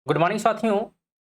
Good morning साथियों।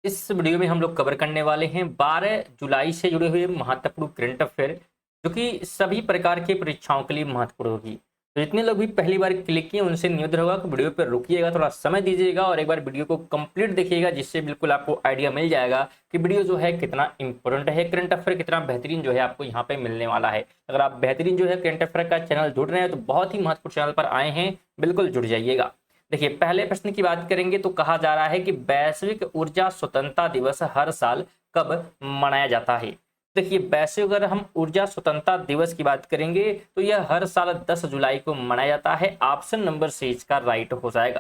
इस video में हम लोग कवर करने वाले हैं 12 जुलाई से जुड़े हुए महत्वपूर्ण करंट अफेयर जो कि सभी प्रकार की परीक्षाओं के लिए महत्वपूर्ण होगी। तो जितने लोग भी पहली बार क्लिक किए उनसे निवेदन होगा कि वीडियो पर रुकिएगा, थोड़ा समय दीजिएगा और एक बार वीडियो को कंप्लीट देखिएगा, जिससे बिल्कुल आपको आइडिया मिल जाएगा कि वीडियो जो है कितना इंपॉर्टेंट है, करंट अफेयर कितना बेहतरीन जो है आपको यहाँ पे मिलने वाला है। अगर आप बेहतरीन जो है करंट अफेयर का चैनल जुड़ रहे हैं तो बहुत ही महत्वपूर्ण चैनल पर आए हैं, बिल्कुल जुड़ जाइएगा। देखिए, पहले प्रश्न की बात करेंगे तो कहा जा रहा है कि वैश्विक ऊर्जा स्वतंत्रता दिवस हर साल कब मनाया जाता है। देखिए, वैश्विक अगर हम ऊर्जा स्वतंत्रता दिवस की बात करेंगे तो यह हर साल 10 जुलाई को मनाया जाता है। ऑप्शन नंबर सी इसका राइट हो जाएगा।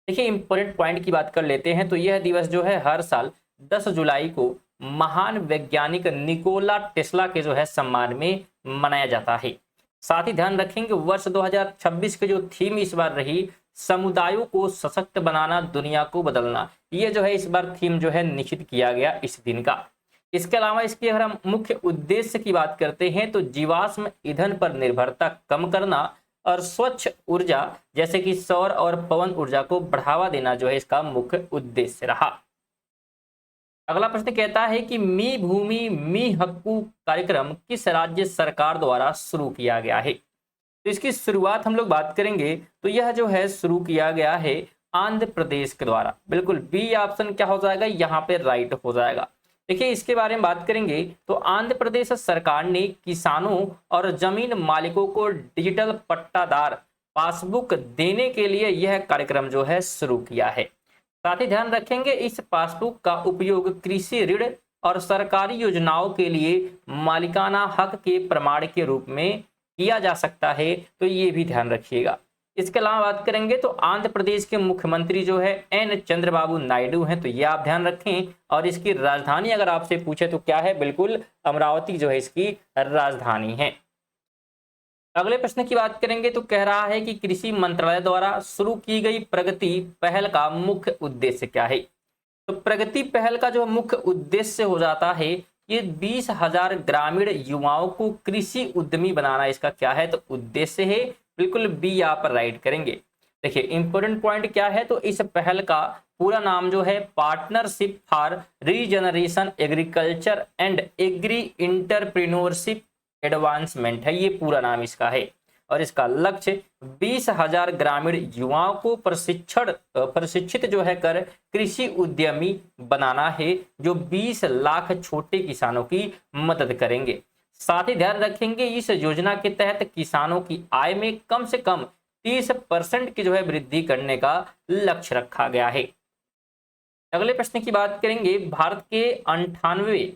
देखिए, इंपॉर्टेंट पॉइंट की बात कर लेते हैं तो यह दिवस जो है हर साल 10 जुलाई को महान वैज्ञानिक निकोला टेस्ला के जो है सम्मान में मनाया जाता है। साथ ही ध्यान रखेंगे वर्ष 2026 की जो थीम इस बार रही, समुदायों को सशक्त बनाना, दुनिया को बदलना, ये जो है इस बार थीम जो है निश्चित किया गया इस दिन का। इसके अलावा इसकी अगर हम मुख्य उद्देश्य की बात करते हैं तो जीवाश्म ईंधन पर निर्भरता कम करना और स्वच्छ ऊर्जा जैसे कि सौर और पवन ऊर्जा को बढ़ावा देना जो है इसका मुख्य उद्देश्य रहा। अगला प्रश्न कहता है कि मी भूमि मी हक्कू कार्यक्रम किस राज्य सरकार द्वारा शुरू किया गया है। तो इसकी शुरुआत हम लोग बात करेंगे तो यह जो है शुरू किया गया है आंध्र प्रदेश के द्वारा। बिल्कुल बी ऑप्शन क्या हो जाएगा, यहाँ पे राइट हो जाएगा। देखिए, इसके बारे में बात करेंगे तो आंध्र प्रदेश सरकार ने किसानों और जमीन मालिकों को डिजिटल पट्टादार पासबुक देने के लिए यह कार्यक्रम जो है शुरू किया है। साथ ही ध्यान रखेंगे इस पासबुक का उपयोग कृषि ऋण और सरकारी योजनाओं के लिए मालिकाना हक के प्रमाण के रूप में किया जा सकता है, तो ये भी ध्यान रखिएगा। इसके अलावा बात करेंगे तो आंध्र प्रदेश के मुख्यमंत्री जो है एन चंद्रबाबू नायडू हैं, तो ये आप ध्यान रखें। और इसकी राजधानी अगर आपसे पूछे तो क्या है, बिल्कुल अमरावती जो है इसकी राजधानी है। अगले प्रश्न की बात करेंगे तो कह रहा है कि कृषि मंत्रालय द्वारा शुरू की गई प्रगति पहल का मुख्य उद्देश्य क्या है। तो प्रगति पहल का जो मुख्य उद्देश्य हो जाता है ये 20,000 ग्रामीण युवाओं को कृषि उद्यमी बनाना इसका क्या है, तो उद्देश्य है। बिल्कुल बी यहाँ पर राइट करेंगे। देखिए, इंपॉर्टेंट पॉइंट क्या है, तो इस पहल का पूरा नाम जो है partnership for regeneration agriculture and agri entrepreneurship advancement है, ये पूरा नाम इसका है। और इसका लक्ष्य 20,000 ग्रामीण युवाओं को प्रशिक्षित जो है कर कृषि उद्यमी बनाना है, जो 20 लाख छोटे किसानों की मदद करेंगे। साथ ही ध्यान रखेंगे इस योजना के तहत किसानों की आय में कम से कम 30% की जो है वृद्धि करने का लक्ष्य रखा गया है। अगले प्रश्न की बात करेंगे, भारत के 98वें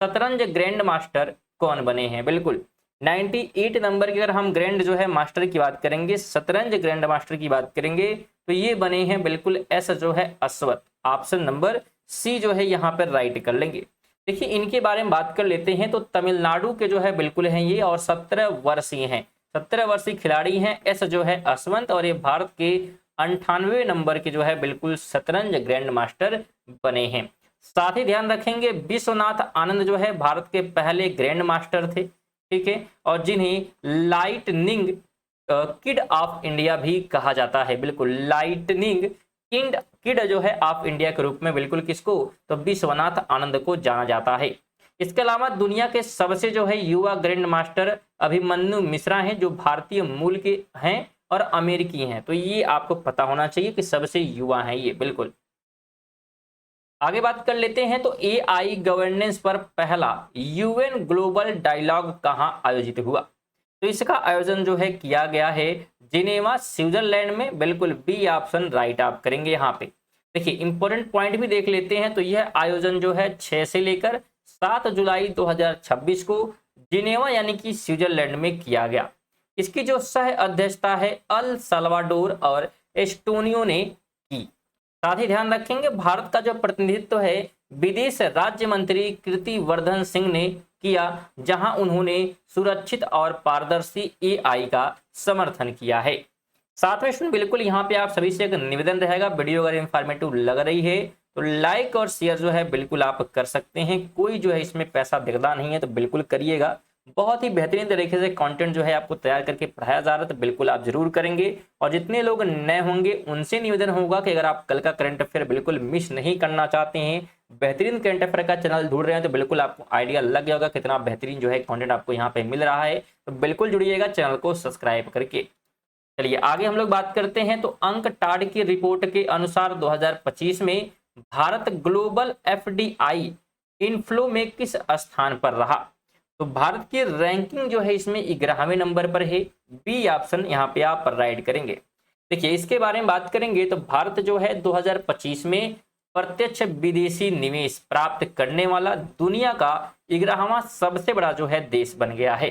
शतरंज ग्रैंड मास्टर कौन बने हैं। बिल्कुल 98 नंबर की अगर हम ग्रैंड जो है मास्टर की बात करेंगे, शतरंज ग्रैंड मास्टर की बात करेंगे तो ये बने हैं बिल्कुल एस जो है अश्वत। ऑप्शन नंबर सी जो है यहाँ पर राइट कर लेंगे। देखिए, इनके बारे में बात कर लेते हैं तो तमिलनाडु के जो है बिल्कुल हैं ये, और 17 वर्षीय हैं, 17 वर्षीय खिलाड़ी हैं एस जो है अश्वंत, और ये भारत के 98वें नंबर के जो है बिल्कुल शतरंज ग्रैंड मास्टर बने हैं। साथ ही ध्यान रखेंगे विश्वनाथ आनंद जो है भारत के पहले ग्रैंड मास्टर थे, ठीक है, और जिन्हें लाइटनिंग किड ऑफ इंडिया भी कहा जाता है। बिल्कुल लाइटनिंग किड जो है ऑफ इंडिया के रूप में बिल्कुल किसको, तो विश्वनाथ आनंद को जाना जाता है। इसके अलावा दुनिया के सबसे जो है युवा ग्रैंड मास्टर अभिमन्यु मिश्रा हैं, जो भारतीय मूल के हैं और अमेरिकी हैं, तो ये आपको पता होना चाहिए कि सबसे युवा हैं ये। बिल्कुल आगे बात कर लेते हैं तो एआई गवर्नेंस पर पहला यूएन ग्लोबल डायलॉग कहां आयोजित हुआ। तो इसका आयोजन जो है किया गया है जिनेवा स्विट्जरलैंड में। बिल्कुल बी ऑप्शन राइट आप करेंगे यहाँ पे। देखिए, इंपॉर्टेंट पॉइंट भी देख लेते हैं तो यह आयोजन जो है 6 से लेकर 7 जुलाई 2026 को जिनेवा यानी कि स्विट्जरलैंड में किया गया। इसकी जो सह अध्यक्षता है अल सल्वाडोर और एस्टोनियो ने की। साथ ही ध्यान रखेंगे भारत का जो प्रतिनिधित्व है विदेश राज्य मंत्री कीर्ति वर्धन सिंह ने किया, जहां उन्होंने सुरक्षित और पारदर्शी एआई का समर्थन किया है। साथ में सुन बिल्कुल यहाँ पे आप सभी से एक निवेदन रहेगा, वीडियो अगर इंफॉर्मेटिव लग रही है तो लाइक और शेयर जो है बिल्कुल आप कर सकते हैं। कोई जो है इसमें पैसा दिखता नहीं है तो बिल्कुल करिएगा, बहुत ही बेहतरीन तरीके से कंटेंट जो है आपको तैयार करके पढ़ाया जा रहा है, तो बिल्कुल आप जरूर करेंगे। और जितने लोग नए होंगे उनसे निवेदन होगा कि अगर आप कल का करंट अफेयर बिल्कुल मिस नहीं करना चाहते हैं, बेहतरीन करंट अफेयर का चैनल ढूंढ रहे हैं, तो बिल्कुल आपको आइडिया लग गया होगा कितना बेहतरीन जो है कंटेंट आपको यहाँ पे मिल रहा है। तो बिल्कुल जुड़िएगा चैनल को सब्सक्राइब करके। चलिए आगे हम लोग बात करते हैं। तो अंक टाड की रिपोर्ट के अनुसार 2025 में भारत ग्लोबल एफडीआई इनफ्लो में किस स्थान पर रहा? तो भारत की रैंकिंग जो है इसमें 11वें नंबर पर है। बी ऑप्शन यहाँ पे आप राइट करेंगे। देखिए इसके बारे में बात करेंगे तो भारत जो है 2025 में प्रत्यक्ष विदेशी निवेश प्राप्त करने वाला दुनिया का 11वां सबसे बड़ा जो है देश बन गया है।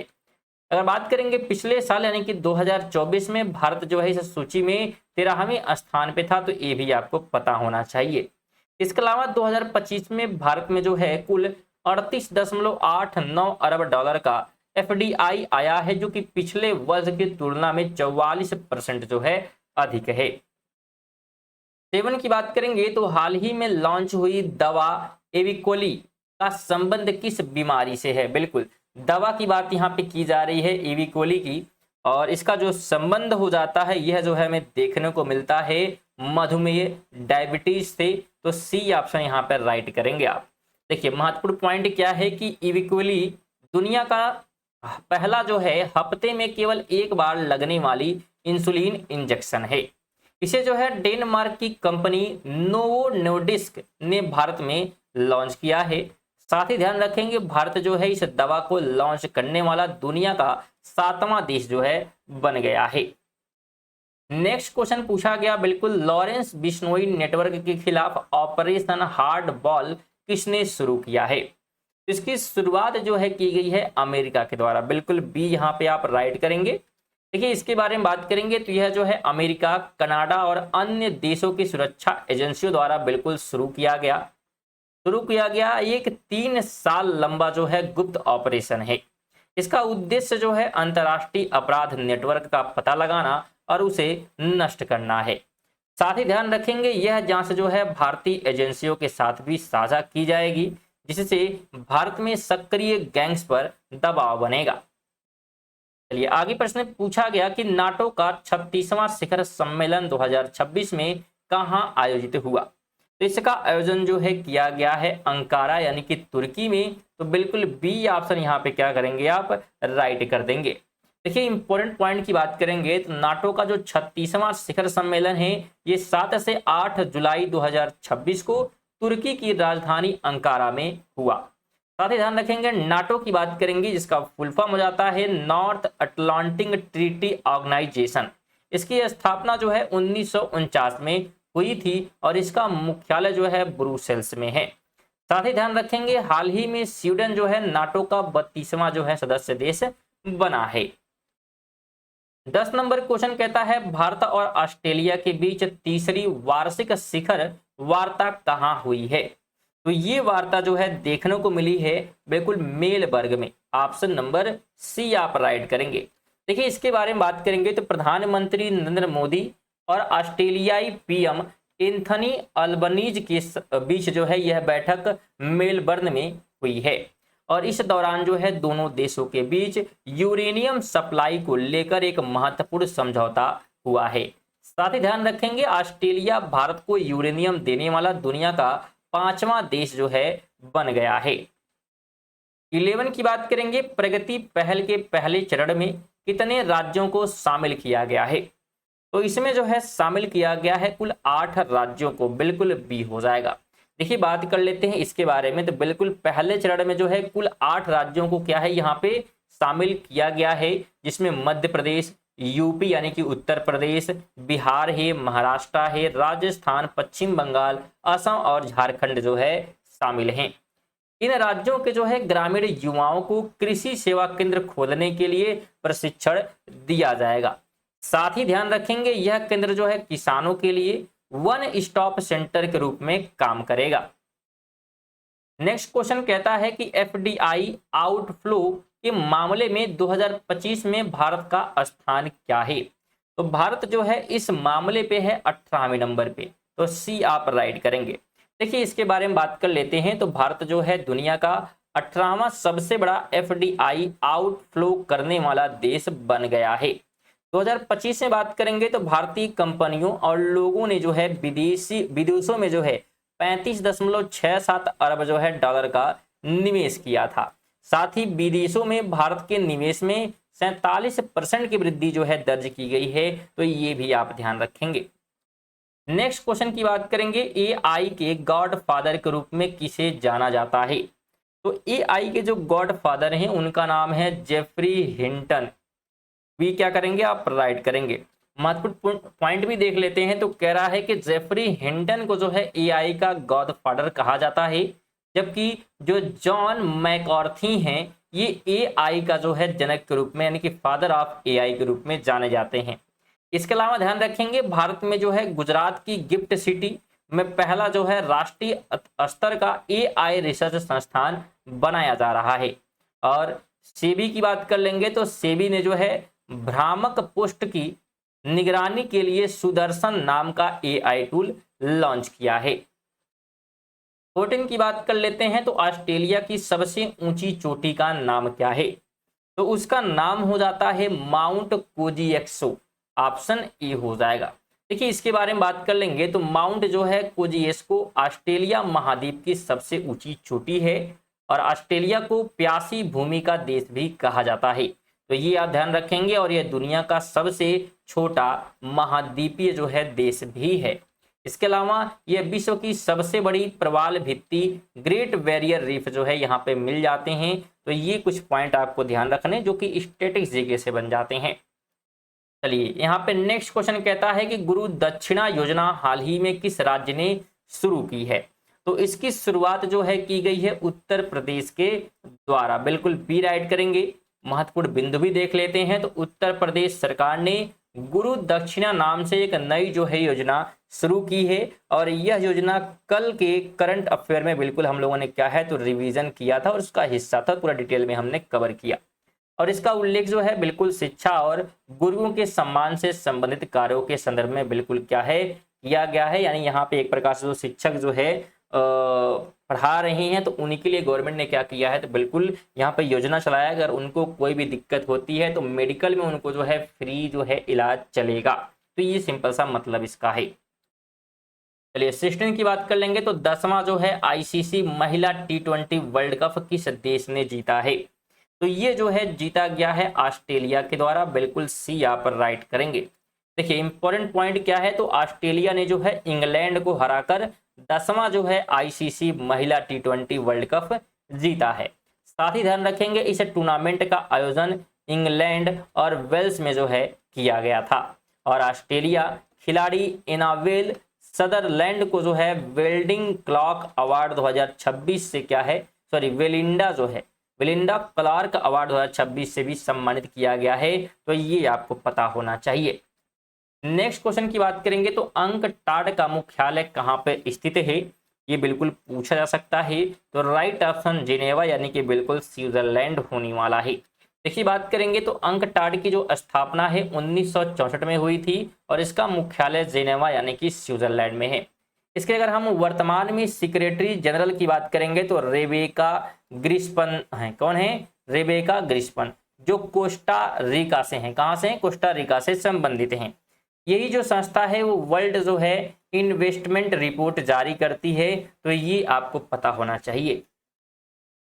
अगर बात करेंगे पिछले साल यानी कि 2024 में भारत जो है इस सूची में 13वें स्थान पे था, तो ये भी आपको पता होना चाहिए। इसके अलावा 2025 में भारत में जो है कुल 38.89 अरब डॉलर का एफडीआई आया है, जो कि पिछले वर्ष की तुलना में 44% जो है अधिक है। 7 की बात करेंगे तो हाल ही में लॉन्च हुई दवा एविकोली का संबंध किस बीमारी से है? बिल्कुल दवा की बात यहाँ पे की जा रही है एविकोली की, और इसका जो संबंध हो जाता है यह जो है हमें देखने को मिलता है मधुमेह डायबिटीज से। तो सी ऑप्शन यहाँ पर राइट करेंगे आप। देखिए महत्वपूर्ण पॉइंट क्या है कि एविकोली दुनिया का पहला जो है हफ्ते में केवल एक बार लगने वाली इंसुलिन इंजेक्शन है। इसे जो है डेनमार्क की कंपनी नोवो नोर्डिस्क ने भारत में लॉन्च किया है। साथ ही ध्यान रखेंगे भारत जो है इस दवा को लॉन्च करने वाला दुनिया का 7वां देश जो है बन गया है। नेक्स्ट क्वेश्चन पूछा गया बिल्कुल लॉरेंस बिश्नोई नेटवर्क के खिलाफ ऑपरेशन हार्ड बॉल किसने शुरू किया है? इसकी शुरुआत जो है की गई है अमेरिका के द्वारा। बिल्कुल बी यहाँ पे आप राइट करेंगे। देखिए इसके बारे में बात करेंगे तो यह जो है अमेरिका, कनाडा और अन्य देशों की सुरक्षा एजेंसियों द्वारा बिल्कुल शुरू किया गया एक 3 साल लंबा जो है गुप्त ऑपरेशन है। इसका उद्देश्य जो है अंतरराष्ट्रीय अपराध नेटवर्क का पता लगाना और उसे नष्ट करना है। साथ ही ध्यान रखेंगे यह जांच जो है भारतीय एजेंसियों के साथ भी साझा की जाएगी, जिससे भारत में सक्रिय गैंग्स पर दबाव बनेगा। चलिए आगे प्रश्न पूछा गया कि नाटो का 36वां शिखर सम्मेलन 2026 में कहां आयोजित हुआ? तो इसका आयोजन जो है किया गया है अंकारा यानी कि तुर्की में। तो बिल्कुल बी ऑप्शन यहाँ पे क्या करेंगे आप राइट कर देंगे। देखिए इंपॉर्टेंट पॉइंट की बात करेंगे तो नाटो का जो 36वां शिखर सम्मेलन है ये 7 से 8 जुलाई 2026 को तुर्की की राजधानी अंकारा में हुआ। साथ ही ध्यान रखेंगे नाटो की बात करेंगे जिसका फुल फॉर्म हो जाता है नॉर्थ अटलांटिक ट्रीटी ऑर्गेनाइजेशन। इसकी स्थापना जो है 1949 में हुई थी और इसका मुख्यालय जो है ब्रुसेल्स में है। साथ ही ध्यान रखेंगे हाल ही में स्वीडन जो है नाटो का 32वां जो है सदस्य देश बना है। 10 नंबर क्वेश्चन कहता है भारत और ऑस्ट्रेलिया के बीच तीसरी वार्षिक शिखर वार्ता कहां हुई है? तो ये वार्ता जो है देखने को मिली है बिल्कुल मेलबर्ग में। ऑप्शन नंबर सी आप राइट करेंगे। देखिए इसके बारे में बात करेंगे तो प्रधानमंत्री नरेंद्र मोदी और ऑस्ट्रेलियाई पीएम एंथनी अल्बनीज के बीच जो है यह बैठक मेलबर्न में हुई है और इस दौरान जो है दोनों देशों के बीच यूरेनियम सप्लाई को लेकर एक महत्वपूर्ण समझौता हुआ है। साथ ही ध्यान रखेंगे ऑस्ट्रेलिया भारत को यूरेनियम देने वाला दुनिया का 5वां देश जो है बन गया है। 11 की बात करेंगे प्रगति पहल के पहले चरण में कितने राज्यों को शामिल किया गया है? तो इसमें जो है शामिल किया गया है कुल 8 राज्यों को। बिल्कुल बी हो जाएगा। देखिए बात कर लेते हैं इसके बारे में। तो बिल्कुल पहले चरण में जो है कुल 8 राज्यों को क्या है यहाँ पे शामिल किया गया है, जिसमें मध्य प्रदेश, यूपी यानी कि उत्तर प्रदेश, बिहार है, महाराष्ट्र है, राजस्थान, पश्चिम बंगाल, असम और झारखंड जो है शामिल हैं। इन राज्यों के जो है ग्रामीण युवाओं को कृषि सेवा केंद्र खोलने के लिए प्रशिक्षण दिया जाएगा। साथ ही ध्यान रखेंगे यह केंद्र जो है किसानों के लिए वन स्टॉप सेंटर के रूप में काम करेगा। नेक्स्ट क्वेश्चन कहता है कि एफडीआई आउटफ्लो के मामले में 2025 में भारत का स्थान क्या है? तो भारत जो है इस मामले पे है 18वें नंबर पे। तो सी आप राइट करेंगे। देखिए इसके बारे में बात कर लेते हैं। तो भारत जो है दुनिया का 18वां सबसे बड़ा FDI आउटफ्लो करने वाला देश बन गया है। 2025 में बात करेंगे तो भारतीय कंपनियों और लोगों ने जो है विदेशों में जो है 35.67 अरब जो है डॉलर का निवेश किया था। साथ ही विदेशों में भारत के निवेश में 47% की वृद्धि जो है दर्ज की गई है, तो ये भी आप ध्यान रखेंगे। नेक्स्ट क्वेश्चन की बात करेंगे, AI के गॉड फादर के रूप में किसे जाना जाता है? तो AI के जो गॉड फादर हैं उनका नाम है जेफरी हिंटन। भी क्या करेंगे आप राइट करेंगे। महत्वपूर्ण पॉइंट भी देख लेते हैं, तो कह रहा है कि जेफरी हिंटन को जो है AI का गॉड फादर कहा जाता है, जबकि जो जॉन मैकॉर्थी हैं ये AI का जो है जनक के रूप में यानी कि फादर ऑफ AI के रूप में जाने जाते हैं। इसके अलावा ध्यान रखेंगे भारत में जो है गुजरात की गिफ्ट सिटी में पहला जो है राष्ट्रीय स्तर का AI रिसर्च संस्थान बनाया जा रहा है। और सेबी की बात कर लेंगे तो सेबी ने जो है भ्रामक पोस्ट की निगरानी के लिए सुदर्शन नाम का AI टूल लॉन्च किया है। 14 की बात कर लेते हैं, तो ऑस्ट्रेलिया की सबसे ऊंची चोटी का नाम क्या है? तो उसका नाम हो जाता है माउंट कोजिएक्सो। ऑप्शन ए हो जाएगा। देखिए इसके बारे में बात कर लेंगे तो माउंट जो है कोजिएस्को ऑस्ट्रेलिया महाद्वीप की सबसे ऊंची चोटी है और ऑस्ट्रेलिया को प्यासी भूमि का देश भी कहा जाता है, तो ये आप ध्यान रखेंगे। और यह दुनिया का सबसे छोटा महाद्वीपीय जो है देश भी है। इसके अलावा यह विश्व की सबसे बड़ी प्रवाल भित्ति ग्रेट बैरियर रीफ जो है यहाँ पे मिल जाते हैं, तो ये कुछ पॉइंट आपको ध्यान रखने जो कि स्टैटिक जीके से बन जाते हैं। चलिए यहाँ पे नेक्स्ट क्वेश्चन कहता है कि गुरु दक्षिणा योजना हाल ही में किस राज्य ने शुरू की है? तो इसकी शुरुआत जो है की गई है उत्तर प्रदेश के द्वारा। बिल्कुल बी राइट करेंगे। महत्वपूर्ण बिंदु भी देख लेते हैं, तो उत्तर प्रदेश सरकार ने गुरु दक्षिणा नाम से एक नई जो है योजना शुरू की है और यह योजना कल के करंट अफेयर में बिल्कुल हम लोगों ने क्या है तो रिवीजन किया था और उसका हिस्सा था, पूरा डिटेल में हमने कवर किया। और इसका उल्लेख जो है बिल्कुल शिक्षा और गुरुओं के सम्मान से संबंधित कार्यों के संदर्भ में बिल्कुल क्या है किया गया है। यानी यहाँ पे एक प्रकार से जो शिक्षक जो है पढ़ा रहे हैं तो उन्हीं के लिए गवर्नमेंट ने क्या किया है तो बिल्कुल यहाँ पे योजना चलाया। अगर उनको कोई भी दिक्कत होती है तो मेडिकल में उनको जो है फ्री जो है इलाज चलेगा, तो ये सिंपल सा मतलब इसका है। चलिए 16 की बात कर लेंगे, तो 10वां जो है ICC महिला T20 वर्ल्ड कप किस देश ने जीता है? तो ये जो है जीता गया है ऑस्ट्रेलिया के द्वारा। बिल्कुल सी यहाँ पर राइट करेंगे। देखिए इंपॉर्टेंट पॉइंट क्या है, तो ऑस्ट्रेलिया ने जो है इंग्लैंड को हराकर 10वां जो है ICC महिला T20 वर्ल्ड कप जीता है। साथ ही ध्यान रखेंगे इस टूर्नामेंट का आयोजन इंग्लैंड और वेल्स में जो है किया गया था और ऑस्ट्रेलिया खिलाड़ी एनावेल सदरलैंड को जो है वेल्डिंग क्लॉक अवार्ड 2026 से क्या है वेलिंडा क्लार्क अवार्ड 2026 से भी सम्मानित किया गया है, तो ये आपको पता होना चाहिए। नेक्स्ट क्वेश्चन की बात करेंगे, तो अंकटाड का मुख्यालय कहाँ पे स्थित है? ये बिल्कुल पूछा जा सकता है, तो राइट ऑप्शन जिनेवा यानी कि बिल्कुल स्विट्जरलैंड होने वाला है। देखिए बात करेंगे तो अंकटाड की जो स्थापना है 1964 में हुई थी और इसका मुख्यालय जिनेवा यानी कि स्विट्जरलैंड में है। इसके अगर हम वर्तमान में सेक्रेटरी जनरल की बात करेंगे तो रेबेका ग्रिस्पन है। कौन है? रेबेका ग्रिस्पन, जो कोस्टा रिका से हैं। कहाँ से? कोस्टा रिका से संबंधित हैं। यही जो संस्था है वो वर्ल्ड जो है इन्वेस्टमेंट रिपोर्ट जारी करती है, तो ये आपको पता होना चाहिए।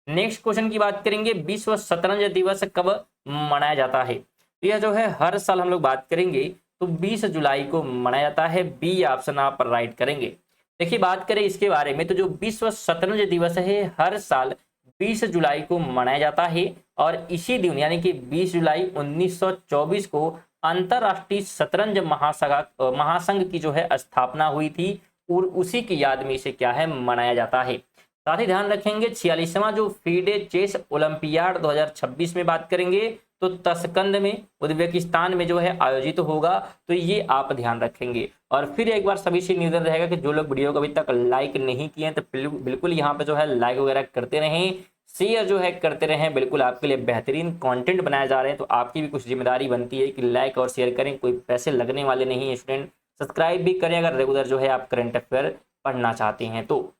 नेक्स्ट क्वेश्चन की बात करेंगे, विश्व शतरंज दिवस कब मनाया जाता है? तो यह जो है हर साल हम लोग बात करेंगे तो 20 जुलाई को मनाया जाता है। बी ऑप्शन आप राइट करेंगे। देखिए बात करें इसके बारे में, तो जो विश्व शतरंज दिवस है हर साल 20 जुलाई को मनाया जाता है और इसी दिन यानी कि 20 जुलाई 1924 को अंतरराष्ट्रीय शतरंज महासंघ की जो है स्थापना हुई थी और उसी की याद में इसे क्या है मनाया जाता है। साथ ही ध्यान रखेंगे 46वां जो फीडे चेस ओलंपियाड 2026 में बात करेंगे तो तस्कंद में उज्बेकिस्तान में जो है आयोजित होगा, तो ये आप ध्यान रखेंगे। और फिर एक बार सभी से निवेदन रहेगा कि जो लोग वीडियो को अभी तक लाइक नहीं किए हैं तो बिल्कुल यहाँ पे जो है लाइक वगैरह करते रहें, शेयर जो है करते रहें। बिल्कुल आपके लिए बेहतरीन कंटेंट बनाए जा रहे हैं, तो आपकी भी कुछ जिम्मेदारी बनती है कि लाइक और शेयर करें। कोई पैसे लगने वाले नहीं है स्टूडेंट। सब्सक्राइब भी करें अगर रेगुलर जो है आप करंट अफेयर पढ़ना चाहते हैं तो।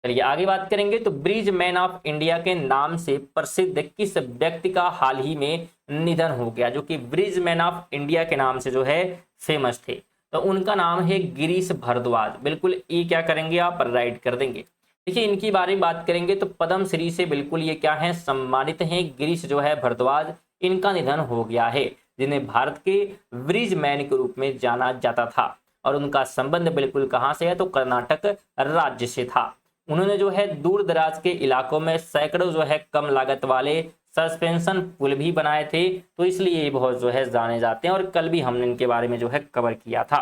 चलिए आगे बात करेंगे। तो ब्रिज मैन ऑफ इंडिया के नाम से प्रसिद्ध किस व्यक्ति का हाल ही में निधन हो गया, जो कि ब्रिज मैन ऑफ इंडिया के नाम से जो है फेमस थे। तो उनका नाम है गिरीश भारद्वाज। बिल्कुल ये क्या करेंगे आप, राइट कर देंगे। देखिए इनकी बारे में बात करेंगे तो पद्म श्री से बिल्कुल ये क्या है, सम्मानित हैं। गिरीश जो है भारद्वाज, इनका निधन हो गया है, जिन्हें भारत के ब्रिज मैन के रूप में जाना जाता था। और उनका संबंध बिल्कुल कहाँ से है, तो कर्नाटक राज्य से था। उन्होंने जो है दूर दराज के इलाकों में सैकड़ों जो है कम लागत वाले सस्पेंशन पुल भी बनाए थे, तो इसलिए ये बहुत जो है जाने जाते हैं। और कल भी हमने इनके बारे में जो है कवर किया था।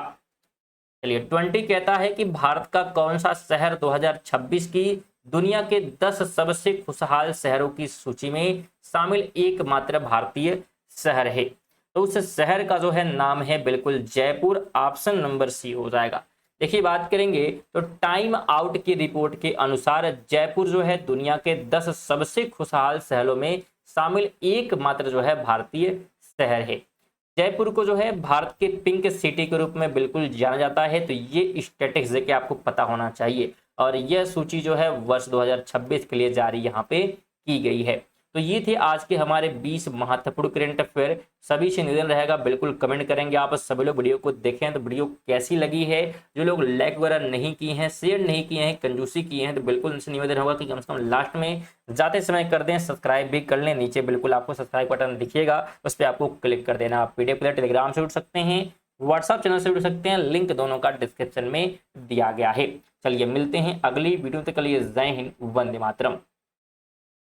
चलिए 20 कहता है कि भारत का कौन सा शहर 2026 की दुनिया के 10 सबसे खुशहाल शहरों की सूची में शामिल एकमात्र भारतीय शहर है। तो उस शहर का जो है नाम है बिल्कुल जयपुर। ऑप्शन नंबर सी हो जाएगा। देखिए बात करेंगे तो टाइम आउट की रिपोर्ट के अनुसार जयपुर जो है दुनिया के 10 सबसे खुशहाल शहरों में शामिल एकमात्र जो है भारतीय शहर है। जयपुर को जो है भारत के पिंक सिटी के रूप में बिल्कुल जाना जाता है। तो ये स्टैटिस्टिक्स है कि आपको पता होना चाहिए। और यह सूची जो है वर्ष 2026 के लिए जारी यहाँ पे की गई है। तो ये थे आज के हमारे 20 महत्वपूर्ण करंट अफेयर। सभी से निवेदन रहेगा, बिल्कुल कमेंट करेंगे आप सभी लोग वीडियो को देखें तो वीडियो कैसी लगी है। जो लोग लाइक वगैरह नहीं किए हैं, शेयर नहीं किए हैं, कंजूसी किए हैं, तो बिल्कुल उनसे निवेदन होगा कि कम से कम लास्ट में जाते समय कर दें, सब्सक्राइब भी कर लें। नीचे बिल्कुल आपको सब्सक्राइब बटन दिखिएगा, उस पर आपको क्लिक कर देना। आप पीडीएफ टेलीग्राम से जुड़ सकते हैं, व्हाट्सएप चैनल से जुड़ सकते हैं, लिंक दोनों का डिस्क्रिप्शन में दिया गया है। चलिए मिलते हैं अगली वीडियो तक के लिए। जय हिंद, वंदे मातरम।